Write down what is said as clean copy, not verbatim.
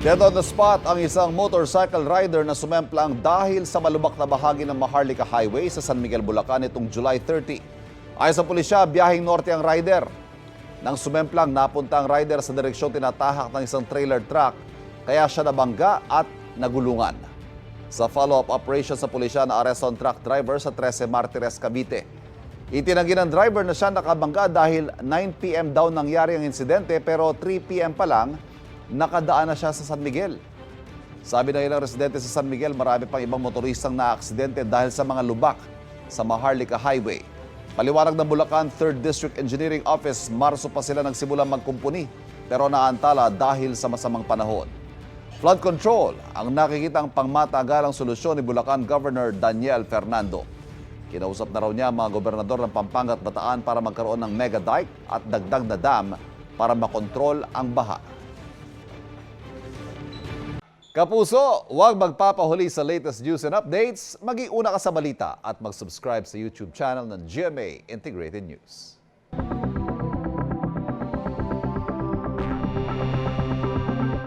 Dead on the spot ang isang motorcycle rider na sumemplang dahil sa malubak na bahagi ng Maharlika Highway sa San Miguel, Bulacan itong July 30. Ayon sa pulisya, biyaheng norte ang rider. Nang sumemplang, napunta ang rider sa direksyong tinatahak ng isang trailer truck, kaya siya nabangga at nagulungan. Sa follow-up operation sa pulisya, na-arresto ang truck driver sa 13 Martires, Cavite. Itinanggi ng driver na siya nakabangga dahil 9 p.m. daw nangyari ang insidente pero 3 p.m. pa lang nakadaan na siya sa San Miguel. Sabi ng ilang residente sa San Miguel, marami pang ibang motoristang na-aksidente dahil sa mga lubak sa Maharlika Highway. Paliwanag ng Bulacan 3rd District Engineering Office, Marso pa sila nagsimulang magkumpuni pero naantala dahil sa masamang panahon. Flood control ang nakikitang pangmatagalang solusyon ni Bulacan Governor Daniel Fernando. Kinausap na raw niya ang mga gobernador ng Pampanga at Bataan para magkaroon ng mega dike at dagdag na dam para makontrol ang baha. Kapuso, huwag magpapahuli sa latest news and updates. Mag-iuna ka sa balita at mag-subscribe sa YouTube channel ng GMA Integrated News.